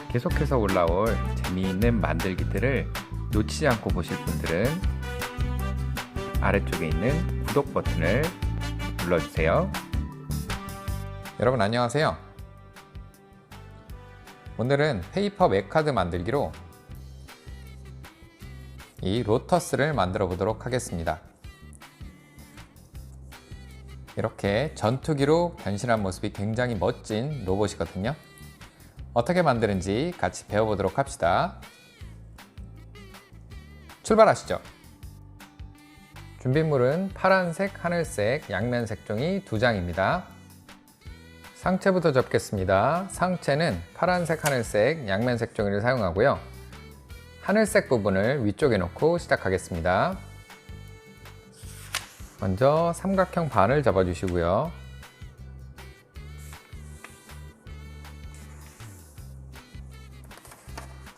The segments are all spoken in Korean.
계속해서 올라올 재미있는 만들기들을 놓치지 않고 보실 분들은 아래쪽에 있는 구독 버튼을 눌러주세요. 여러분 안녕하세요. 오늘은 페이퍼 맥카드 만들기로 이 로터스를 만들어 보도록 하겠습니다. 이렇게 전투기로 변신한 모습이 굉장히 멋진 로봇이거든요. 어떻게 만드는지 같이 배워보도록 합시다. 출발하시죠. 준비물은 파란색, 하늘색, 양면색 종이 2장입니다. 상체부터 접겠습니다. 상체는 파란색, 하늘색, 양면색 종이를 사용하고요. 하늘색 부분을 위쪽에 놓고 시작하겠습니다. 먼저 삼각형 반을 접어주시고요.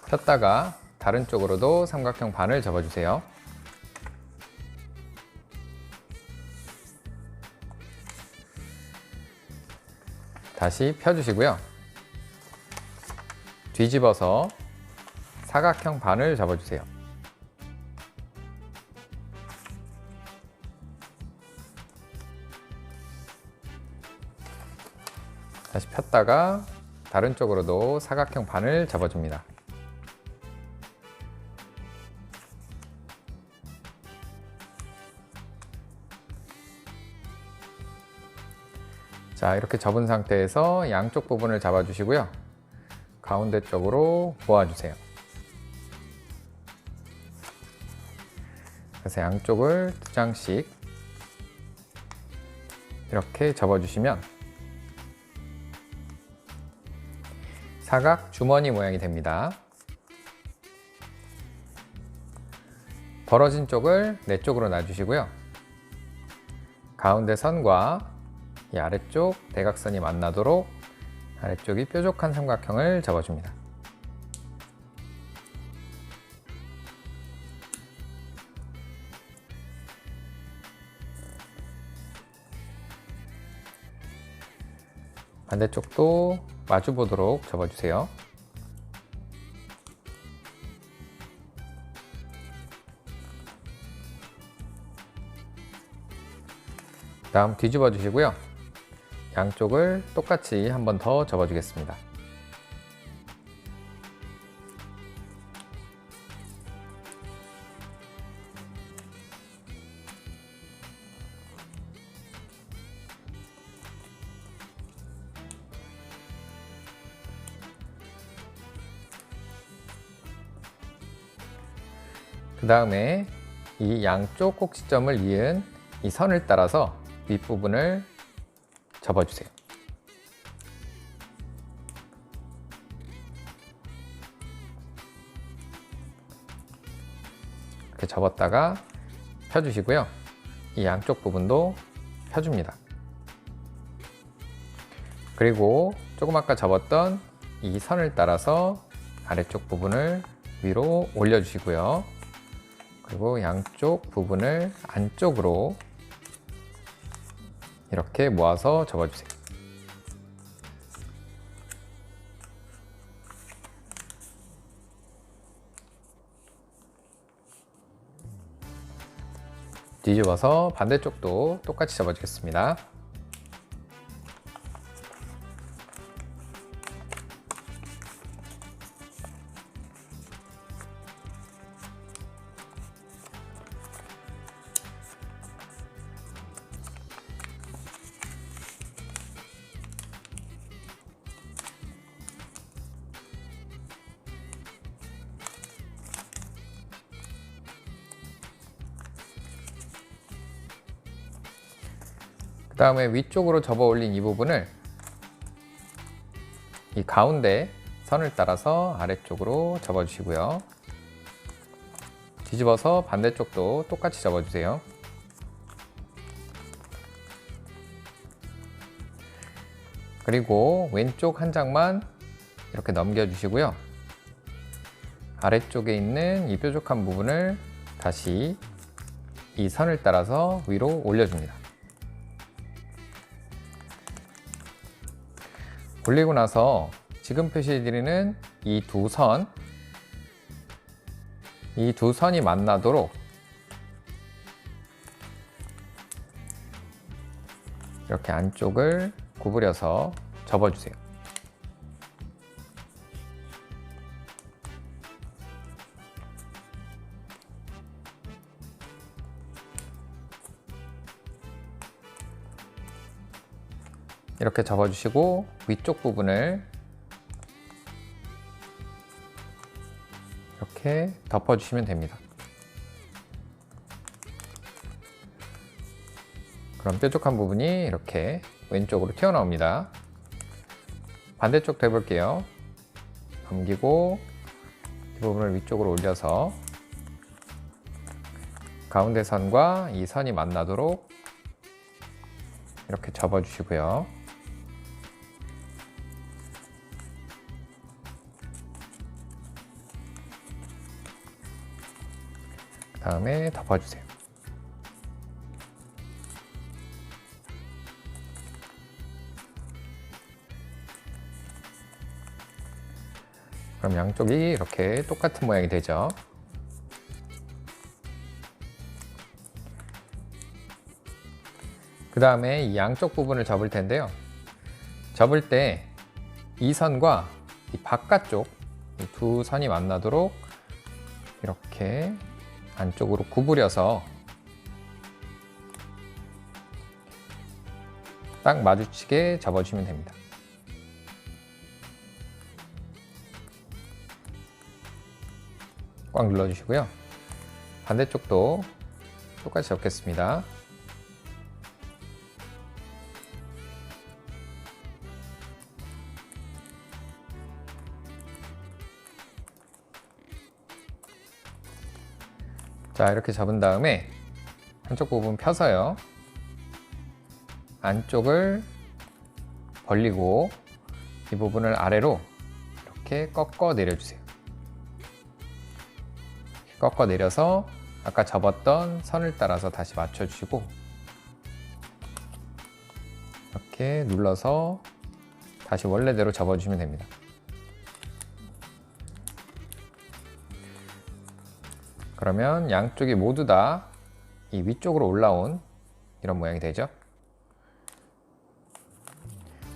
폈다가 다른 쪽으로도 삼각형 반을 접어주세요. 다시 펴주시고요. 뒤집어서 사각형 반을 접어주세요. 다시 폈다가 다른 쪽으로도 사각형 반을 접어줍니다. 자, 이렇게 접은 상태에서 양쪽 부분을 잡아주시고요. 가운데 쪽으로 모아주세요. 그래서 양쪽을 2장씩 이렇게 접어주시면 사각 주머니 모양이 됩니다. 벌어진 쪽을 4쪽으로 놔주시고요. 가운데 선과 이 아래쪽 대각선이 만나도록 아래쪽이 뾰족한 삼각형을 접어줍니다. 반대쪽도 마주보도록 접어주세요. 다음 뒤집어 주시고요. 양쪽을 똑같이 한 번 더 접어주겠습니다. 그 다음에 이 양쪽 꼭지점을 이은 이 선을 따라서 윗부분을 접어주세요. 이렇게 접었다가 펴주시고요. 이 양쪽 부분도 펴줍니다. 그리고 조금 아까 접었던 이 선을 따라서 아래쪽 부분을 위로 올려주시고요. 그리고 양쪽 부분을 안쪽으로 이렇게 모아서 접어주세요. 뒤집어서 반대쪽도 똑같이 접어주겠습니다. 그 다음에 위쪽으로 접어 올린 이 부분을 이 가운데 선을 따라서 아래쪽으로 접어 주시고요. 뒤집어서 반대쪽도 똑같이 접어 주세요. 그리고 왼쪽 한 장만 이렇게 넘겨 주시고요. 아래쪽에 있는 이 뾰족한 부분을 다시 이 선을 따라서 위로 올려줍니다. 올리고 나서 지금 표시해드리는 이 두 선이 만나도록 이렇게 안쪽을 구부려서 접어주세요. 이렇게 접어주시고 위쪽 부분을 이렇게 덮어주시면 됩니다. 그럼 뾰족한 부분이 이렇게 왼쪽으로 튀어나옵니다. 반대쪽도 해볼게요. 넘기고 이 부분을 위쪽으로 올려서 가운데 선과 이 선이 만나도록 이렇게 접어주시고요. 그 다음에 덮어주세요. 그럼 양쪽이 이렇게 똑같은 모양이 되죠. 그 다음에 이 양쪽 부분을 접을 텐데요. 접을 때 이 선과 이 바깥쪽 이 두 선이 만나도록 이렇게 안쪽으로 구부려서 딱 마주치게 접어주시면 됩니다. 꽉 눌러주시고요. 반대쪽도 똑같이 접겠습니다. 자, 이렇게 접은 다음에 한쪽 부분 펴서요. 안쪽을 벌리고 이 부분을 아래로 이렇게 꺾어 내려주세요. 꺾어 내려서 아까 접었던 선을 따라서 다시 맞춰주시고 이렇게 눌러서 다시 원래대로 접어주시면 됩니다. 그러면 양쪽이 모두 다 이 위쪽으로 올라온 이런 모양이 되죠.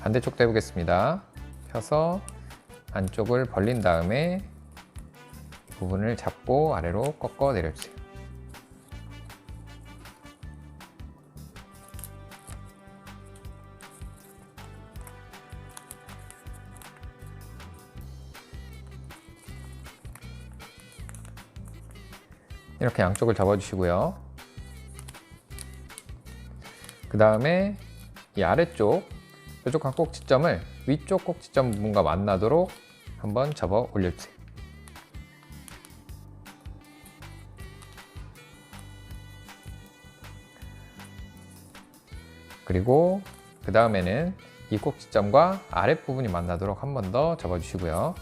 반대쪽도 해보겠습니다. 펴서 안쪽을 벌린 다음에 이 부분을 잡고 아래로 꺾어 내려주세요. 이렇게 양쪽을 접어주시고요. 그 다음에 이 아래쪽 뾰족한 꼭지점을 위쪽 꼭지점 부분과 만나도록 한번 접어 올려주세요. 그리고 그 다음에는 이 꼭지점과 아랫부분이 만나도록 한 번 더 접어주시고요.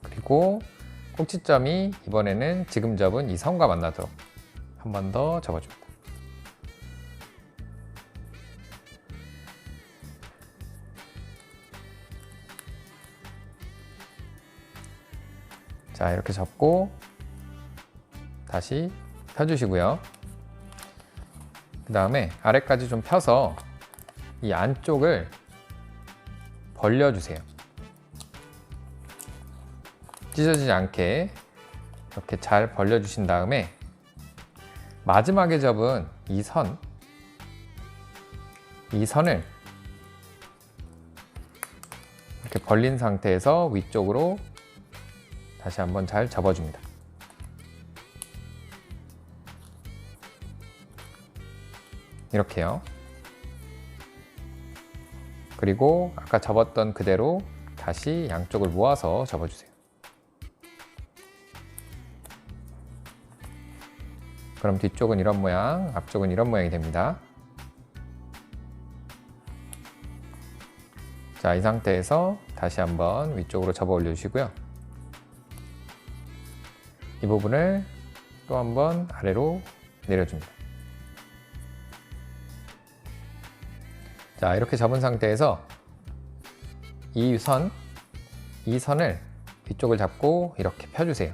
그리고 꼭지점이 이번에는 지금 접은 이 선과 만나도록 한 번 더 접어줍니다. 자, 이렇게 접고 다시 펴주시고요. 그 다음에 아래까지 좀 펴서 이 안쪽을 벌려주세요. 찢어지지 않게 이렇게 잘 벌려주신 다음에 마지막에 접은 이 선을 이렇게 벌린 상태에서 위쪽으로 다시 한번 잘 접어줍니다. 이렇게요. 그리고 아까 접었던 그대로 다시 양쪽을 모아서 접어주세요. 그럼 뒤쪽은 이런 모양, 앞쪽은 이런 모양이 됩니다. 자, 이 상태에서 다시 한번 위쪽으로 접어 올려주시고요. 이 부분을 또 한번 아래로 내려줍니다. 자, 이렇게 접은 상태에서 이 선을 위쪽을 잡고 이렇게 펴주세요.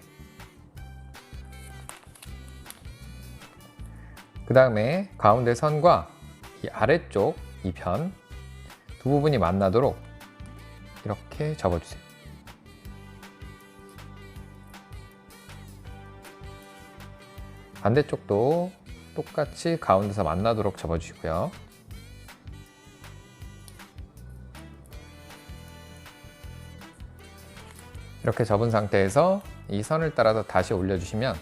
그 다음에 가운데 선과 이 아래쪽 이 편 두 부분이 만나도록 이렇게 접어주세요. 반대쪽도 똑같이 가운데서 만나도록 접어주시고요. 이렇게 접은 상태에서 이 선을 따라서 다시 올려주시면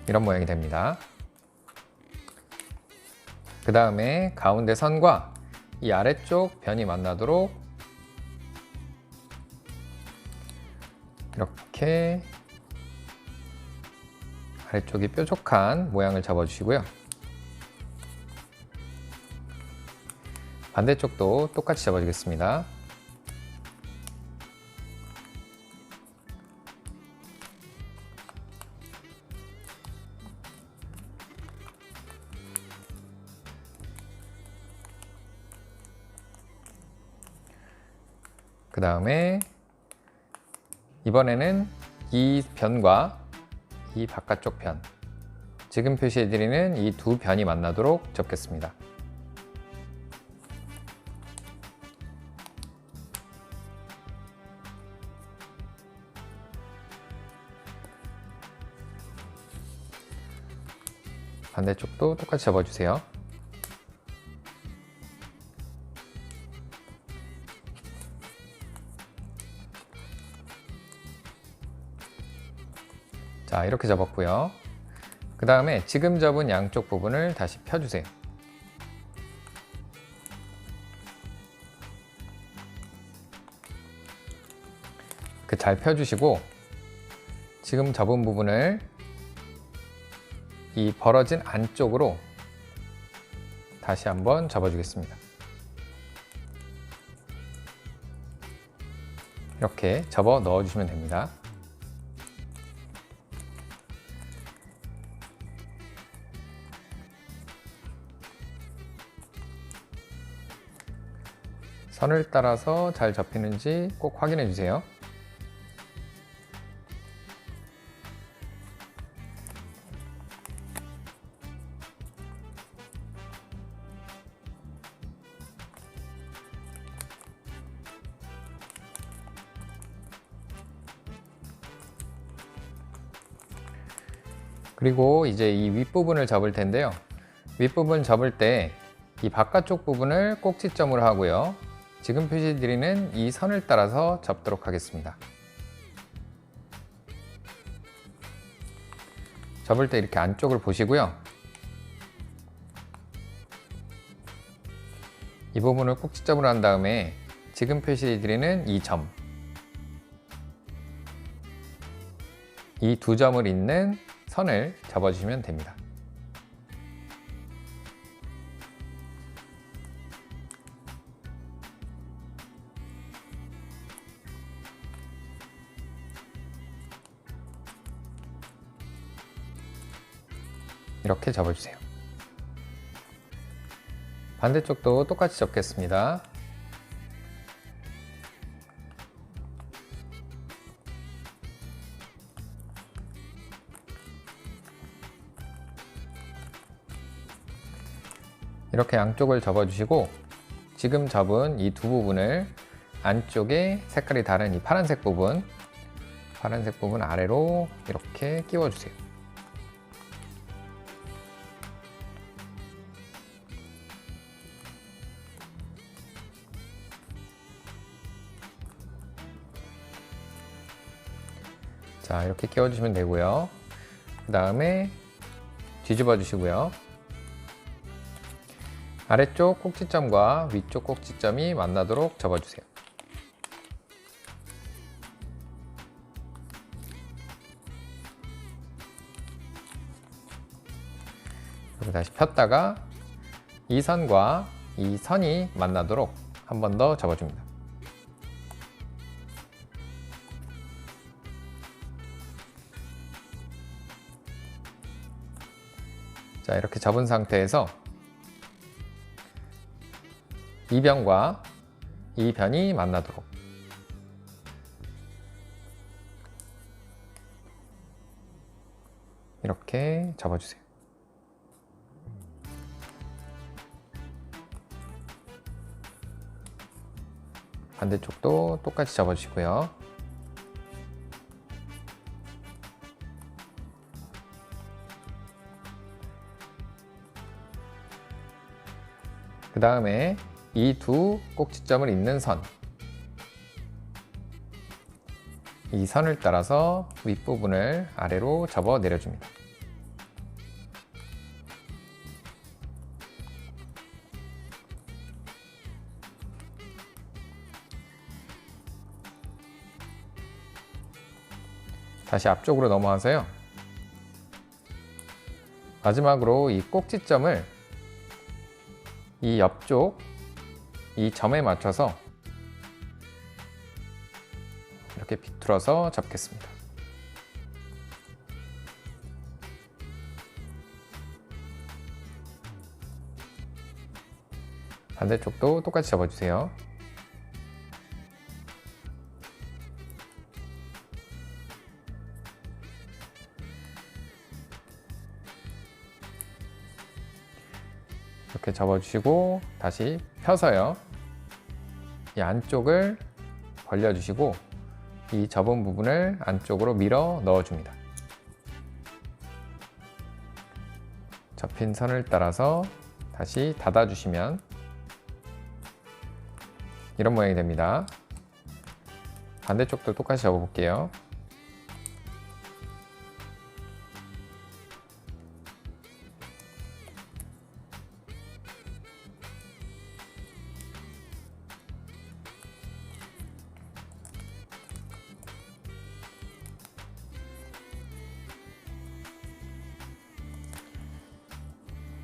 이런 모양이 됩니다. 그 다음에 가운데 선과 이 아래쪽 변이 만나도록 이렇게 아래쪽이 뾰족한 모양을 접어주시고요. 반대쪽도 똑같이 접어주겠습니다. 그 다음에 이번에는 이 변과 이 바깥쪽 편, 지금 표시해드리는 이 두 변이 만나도록 접겠습니다. 반대쪽도 똑같이 접어주세요. 자, 이렇게 접었고요. 그 다음에 지금 접은 양쪽 부분을 다시 펴주세요. 잘 펴주시고 지금 접은 부분을 이 벌어진 안쪽으로 다시 한번 접어주겠습니다. 이렇게 접어 넣어주시면 됩니다. 선을 따라서 잘 접히는지 꼭 확인해 주세요. 그리고 이제 이 윗부분을 접을 텐데요. 윗부분 접을 때 이 바깥쪽 부분을 꼭지점으로 하고요. 지금 표시드리는 이 선을 따라서 접도록 하겠습니다. 접을 때 이렇게 안쪽을 보시고요. 이 부분을 꼭지점으로 한 다음에 지금 표시드리는 이 점, 이 두 점을 잇는 선을 접어주시면 됩니다. 이렇게 접어주세요. 반대쪽도 똑같이 접겠습니다. 이렇게 양쪽을 접어주시고 지금 접은 이 두 부분을 안쪽에 색깔이 다른 이 파란색 부분 아래로 이렇게 끼워주세요. 자, 이렇게 끼워주시면 되고요. 그 다음에 뒤집어 주시고요. 아래쪽 꼭지점과 위쪽 꼭지점이 만나도록 접어주세요. 이렇게 다시 폈다가 이 선과 이 선이 만나도록 한 번 더 접어줍니다. 자, 이렇게 접은 상태에서 이 변과 이 변이 만나도록 이렇게 접어주세요. 반대쪽도 똑같이 접어주시고요. 그 다음에 이 두 꼭지점을 잇는 선, 이 선을 따라서 윗부분을 아래로 접어 내려줍니다. 다시 앞쪽으로 넘어와서요. 마지막으로 이 꼭지점을 이 옆쪽 이 점에 맞춰서 이렇게 비틀어서 접겠습니다. 반대쪽도 똑같이 접어주세요. 이렇게 접어주시고 다시 펴서요. 이 안쪽을 벌려주시고 이 접은 부분을 안쪽으로 밀어 넣어줍니다. 접힌 선을 따라서 다시 닫아주시면 이런 모양이 됩니다. 반대쪽도 똑같이 접어볼게요.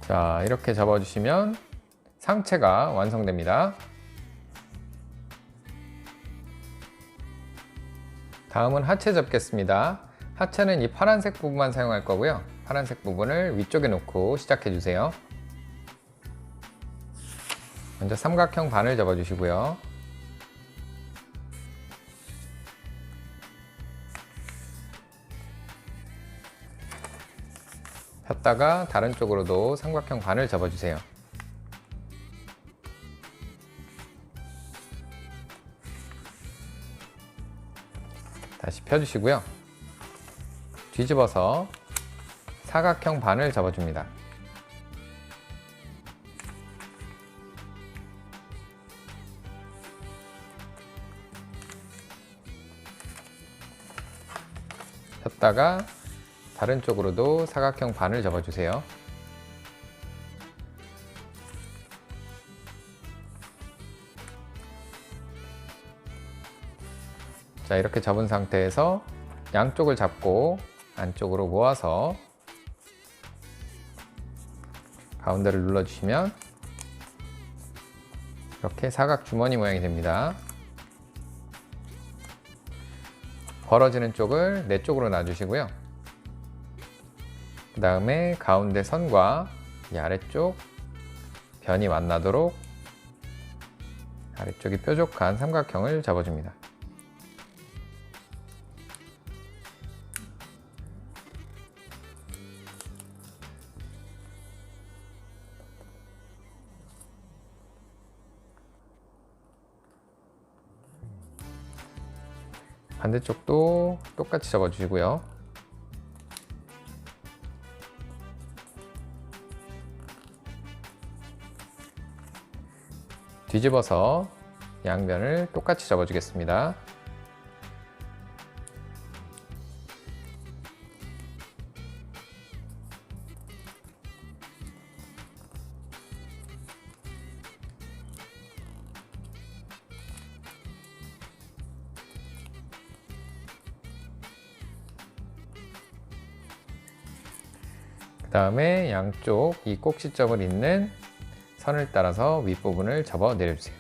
자, 이렇게 접어주시면 상체가 완성됩니다. 다음은 하체 접겠습니다. 하체는 이 파란색 부분만 사용할 거고요. 파란색 부분을 위쪽에 놓고 시작해 주세요. 먼저 삼각형 반을 접어주시고요. 폈다가 다른 쪽으로도 삼각형 반을 접어주세요. 다시 펴주시고요. 뒤집어서 사각형 반을 접어줍니다. 폈다가 다른 쪽으로도 사각형 반을 접어주세요. 자, 이렇게 접은 상태에서 양쪽을 잡고 안쪽으로 모아서 가운데를 눌러주시면 이렇게 사각 주머니 모양이 됩니다. 벌어지는 쪽을 내 쪽으로 놔주시고요. 그 다음에 가운데 선과 이 아래쪽 변이 만나도록 아래쪽이 뾰족한 삼각형을 접어줍니다. 반대쪽도 똑같이 접어주시고요. 뒤집어서 양변을 똑같이 접어주겠습니다. 그 다음에 양쪽 이 꼭지점을 잇는 선을 따라서 윗부분을 접어 내려주세요.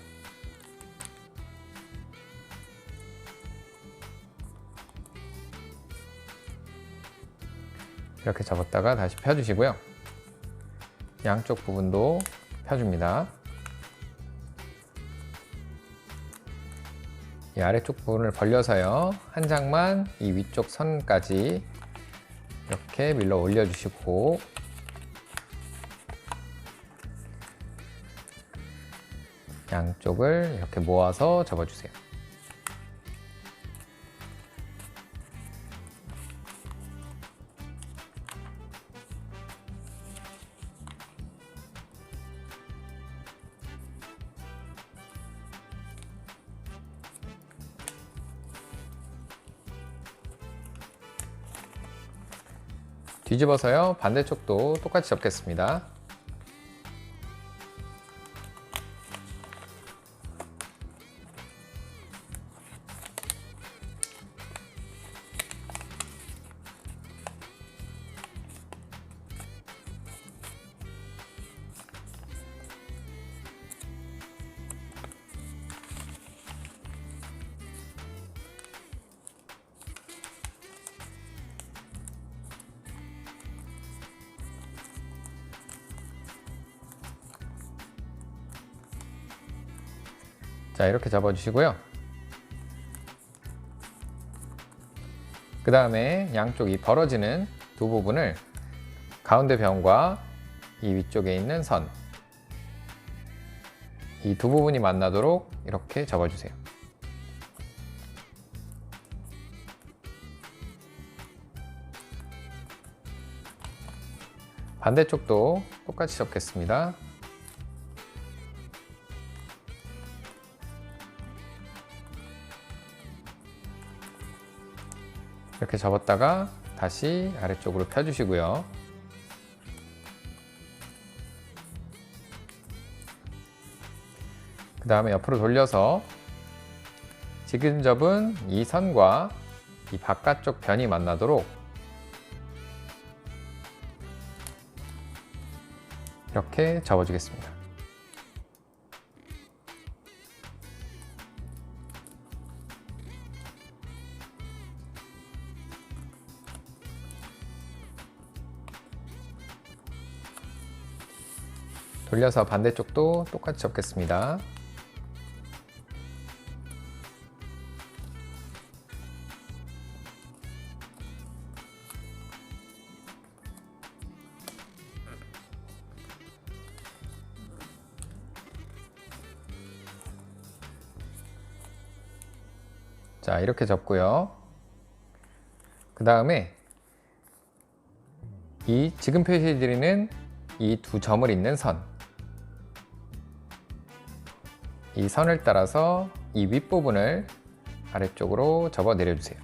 이렇게 접었다가 다시 펴주시고요. 양쪽 부분도 펴줍니다. 이 아래쪽 부분을 벌려서요. 한 장만 이 위쪽 선까지 이렇게 밀러 올려주시고 양쪽을 이렇게 모아서 접어주세요. 뒤집어서요. 반대쪽도 똑같이 접겠습니다. 자, 이렇게 접어주시고요. 그 다음에 양쪽 이 벌어지는 두 부분을 가운데 변과 이 위쪽에 있는 선, 이 두 부분이 만나도록 이렇게 접어주세요. 반대쪽도 똑같이 접겠습니다. 이렇게 접었다가 다시 아래쪽으로 펴주시고요. 그 다음에 옆으로 돌려서 지금 접은 이 선과 이 바깥쪽 변이 만나도록 이렇게 접어주겠습니다. 돌려서 반대쪽도 똑같이 접겠습니다. 자, 이렇게 접고요. 그 다음에 이 지금 표시해드리는 이 두 점을 잇는 선, 이 선을 따라서 이 윗부분을 아래쪽으로 접어 내려주세요.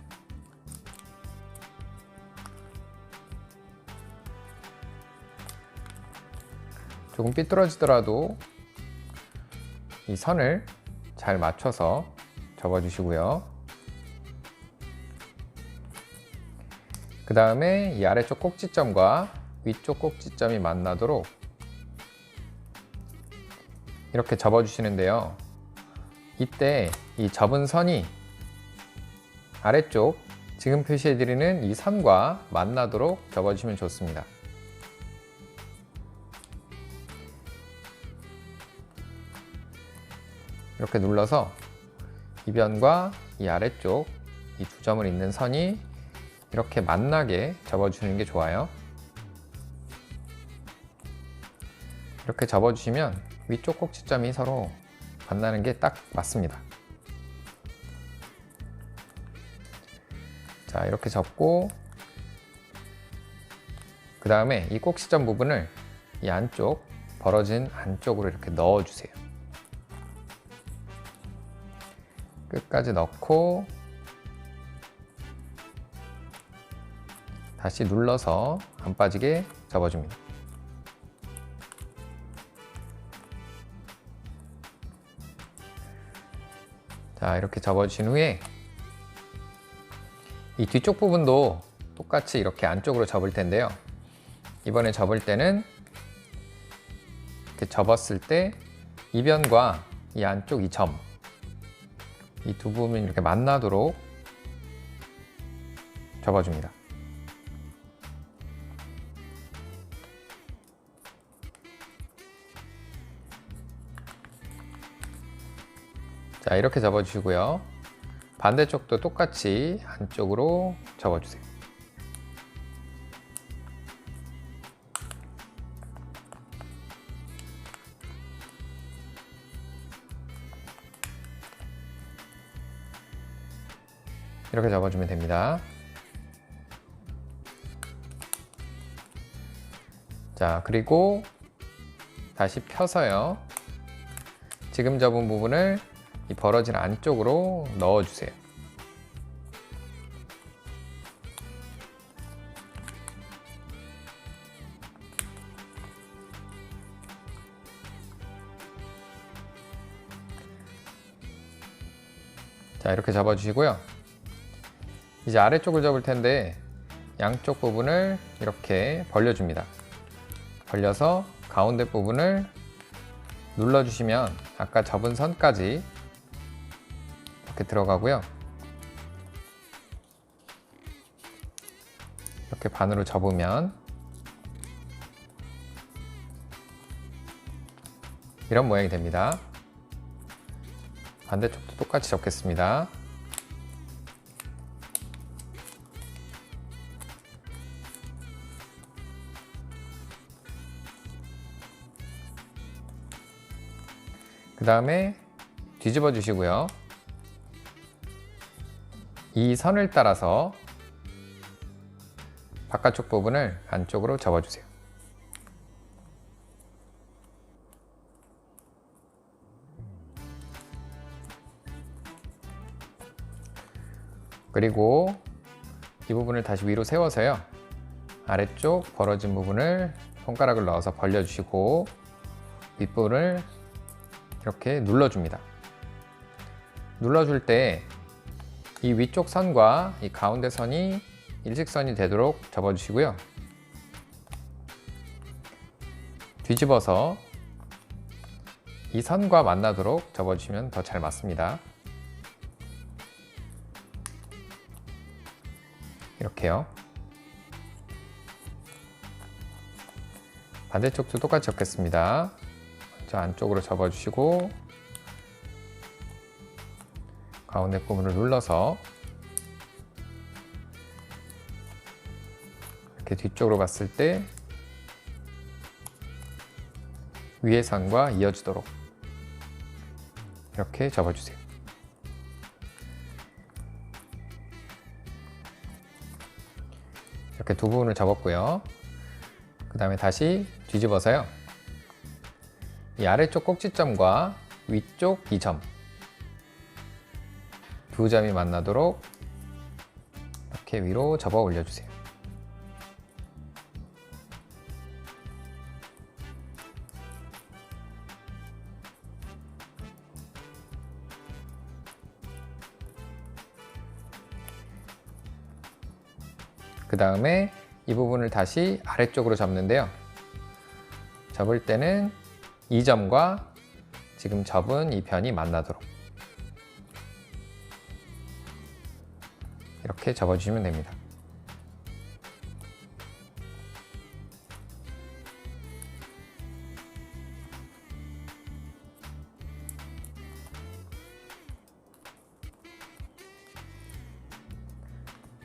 조금 삐뚤어지더라도 이 선을 잘 맞춰서 접어주시고요. 그 다음에 이 아래쪽 꼭지점과 위쪽 꼭지점이 만나도록 이렇게 접어주시는데요. 이때 이 접은 선이 아래쪽 지금 표시해드리는 이 선과 만나도록 접어주시면 좋습니다. 이렇게 눌러서 이 변과 이 아래쪽 이 두 점을 잇는 선이 이렇게 만나게 접어주는 게 좋아요. 이렇게 접어주시면 위쪽 꼭지점이 서로 만나는 게 딱 맞습니다. 자, 이렇게 접고 그 다음에 이 꼭지점 부분을 이 안쪽 벌어진 안쪽으로 이렇게 넣어주세요. 끝까지 넣고 다시 눌러서 안 빠지게 접어줍니다. 자, 이렇게 접어주신 후에 이 뒤쪽 부분도 똑같이 이렇게 안쪽으로 접을 텐데요. 이번에 접을 때는 이렇게 접었을 때 이변과 이 안쪽 이 점, 이 두 부분이 이렇게 만나도록 접어줍니다. 자, 이렇게 접어주시고요. 반대쪽도 똑같이 안쪽으로 접어주세요. 이렇게 접어주면 됩니다. 자, 그리고 다시 펴서요. 지금 접은 부분을 이 벌어진 안쪽으로 넣어주세요. 자, 이렇게 접어주시고요. 이제 아래쪽을 접을 텐데 양쪽 부분을 이렇게 벌려줍니다. 벌려서 가운데 부분을 눌러주시면 아까 접은 선까지 이렇게 들어가고요. 이렇게 반으로 접으면 이런 모양이 됩니다. 반대쪽도 똑같이 접겠습니다. 그 다음에 뒤집어 주시고요. 이 선을 따라서 바깥쪽 부분을 안쪽으로 접어주세요. 그리고 이 부분을 다시 위로 세워서요. 아래쪽 벌어진 부분을 손가락을 넣어서 벌려주시고 윗부분을 이렇게 눌러줍니다. 눌러줄 때 이 위쪽 선과 이 가운데 선이 일직선이 되도록 접어주시고요. 뒤집어서 이 선과 만나도록 접어주시면 더 잘 맞습니다. 이렇게요. 반대쪽도 똑같이 접겠습니다. 먼저 안쪽으로 접어주시고 가운데 부분을 눌러서 이렇게 뒤쪽으로 봤을 때 위의 선과 이어지도록 이렇게 접어주세요. 이렇게 두 부분을 접었고요. 그 다음에 다시 뒤집어서요. 이 아래쪽 꼭지점과 위쪽 이 점, 두 점이 만나도록 이렇게 위로 접어 올려주세요. 그 다음에 이 부분을 다시 아래쪽으로 접는데요. 접을 때는 이 점과 지금 접은 이 변이 만나도록 이렇게 접어주시면 됩니다.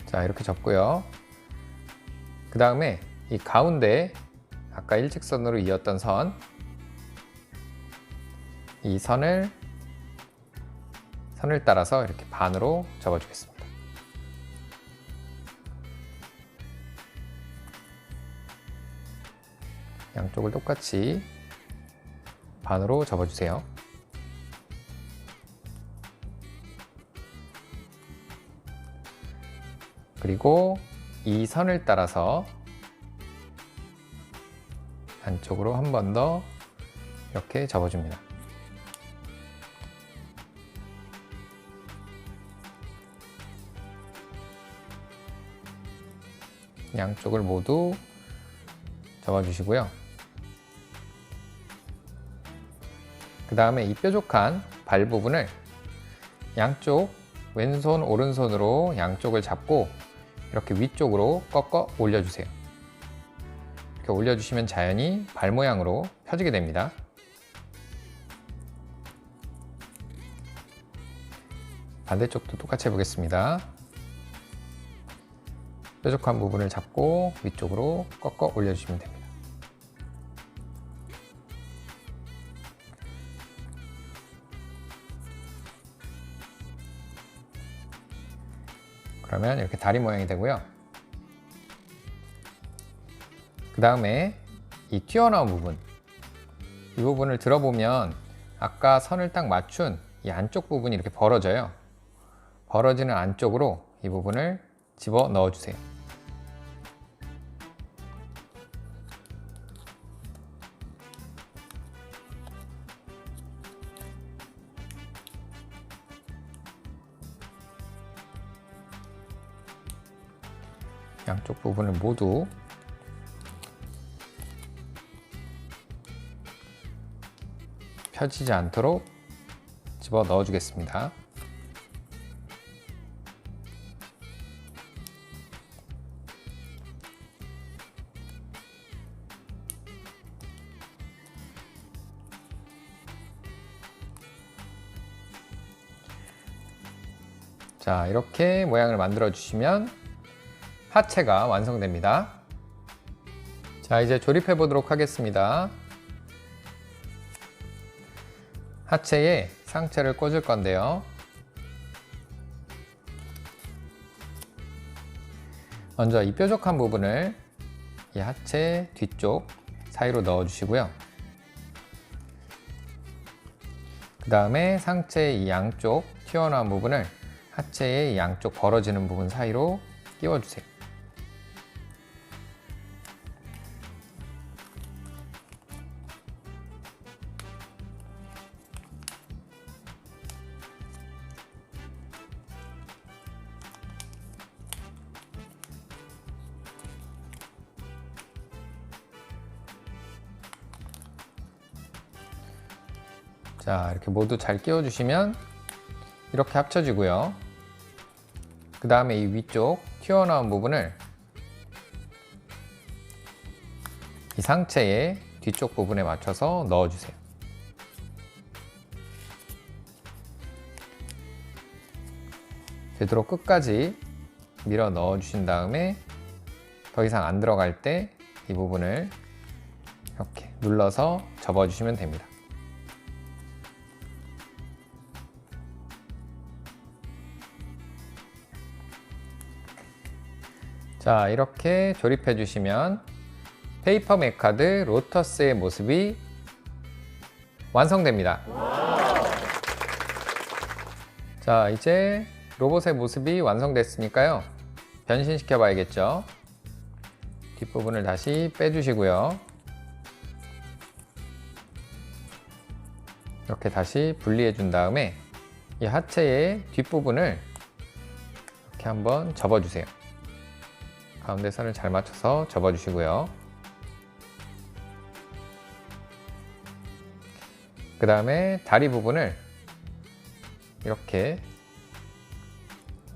자, 이렇게 접고요. 그 다음에 이 가운데 아까 일직선으로 이었던 선, 이 선을 따라서 이렇게 반으로 접어주겠습니다. 양쪽을 똑같이 반으로 접어주세요. 그리고 이 선을 따라서 안쪽으로 한 번 더 이렇게 접어줍니다. 양쪽을 모두 접어주시고요. 그 다음에 이 뾰족한 발 부분을 양쪽 왼손 오른손으로 양쪽을 잡고 이렇게 위쪽으로 꺾어 올려주세요. 이렇게 올려주시면 자연히 발 모양으로 펴지게 됩니다. 반대쪽도 똑같이 해보겠습니다. 뾰족한 부분을 잡고 위쪽으로 꺾어 올려주시면 됩니다. 그러면 이렇게 다리 모양이 되고요. 그 다음에 이 튀어나온 부분, 이 부분을 들어보면 아까 선을 딱 맞춘 이 안쪽 부분이 이렇게 벌어져요. 벌어지는 안쪽으로 이 부분을 집어 넣어 주세요. 양쪽 부분을 모두 펴지지 않도록 집어 넣어 주겠습니다. 자, 이렇게 모양을 만들어 주시면 하체가 완성됩니다. 자, 이제 조립해 보도록 하겠습니다. 하체에 상체를 꽂을 건데요. 먼저 이 뾰족한 부분을 이 하체 뒤쪽 사이로 넣어 주시고요. 그 다음에 상체의 이 양쪽 튀어나온 부분을 하체의 이 양쪽 벌어지는 부분 사이로 끼워 주세요. 자, 이렇게 모두 잘 끼워주시면 이렇게 합쳐지고요. 그 다음에 이 위쪽 튀어나온 부분을 이 상체의 뒤쪽 부분에 맞춰서 넣어주세요. 되도록 끝까지 밀어 넣어주신 다음에 더 이상 안 들어갈 때 이 부분을 이렇게 눌러서 접어주시면 됩니다. 자, 이렇게 조립해 주시면 페이퍼 메카드 로터스의 모습이 완성됩니다. 자, 이제 로봇의 모습이 완성됐으니까요, 변신시켜 봐야겠죠. 뒷부분을 다시 빼주시고요. 이렇게 다시 분리해 준 다음에 이 하체의 뒷부분을 이렇게 한번 접어주세요. 가운데 선을 잘 맞춰서 접어주시고요. 그 다음에 다리 부분을 이렇게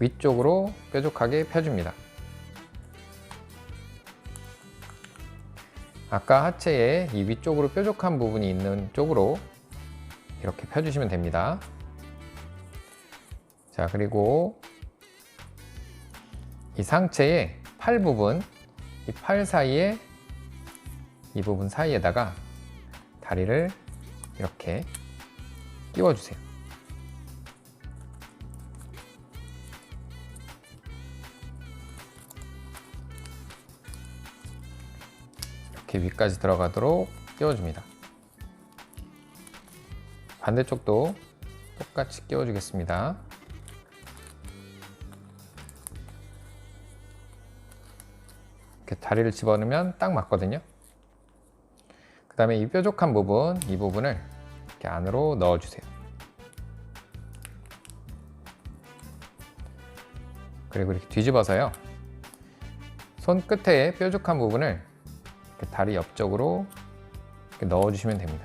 위쪽으로 뾰족하게 펴줍니다. 아까 하체에 이 위쪽으로 뾰족한 부분이 있는 쪽으로 이렇게 펴주시면 됩니다. 자, 그리고 이 상체에 팔 부분, 이 팔 사이에 이 부분 사이에다가 다리를 이렇게 끼워주세요. 이렇게 위까지 들어가도록 끼워줍니다. 반대쪽도 똑같이 끼워주겠습니다. 이렇게 다리를 집어넣으면 딱 맞거든요. 그 다음에 이 뾰족한 부분, 이 부분을 이렇게 안으로 넣어주세요. 그리고 이렇게 뒤집어서요, 손 끝에 뾰족한 부분을 이렇게 다리 옆쪽으로 이렇게 넣어주시면 됩니다.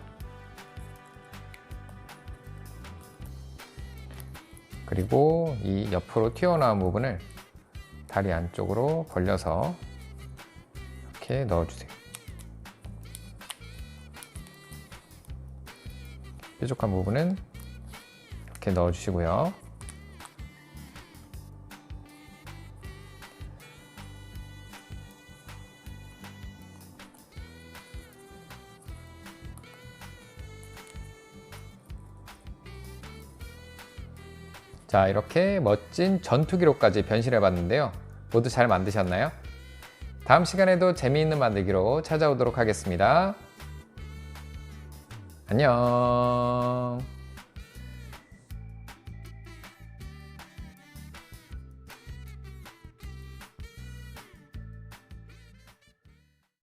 그리고 이 옆으로 튀어나온 부분을 다리 안쪽으로 벌려서 이렇게 넣어주세요. 뾰족한 부분은 이렇게 넣어주시고요. 자, 이렇게 멋진 전투기로까지 변신해 봤는데요. 모두 잘 만드셨나요? 다음 시간에도 재미있는 만들기로 찾아오도록 하겠습니다. 안녕.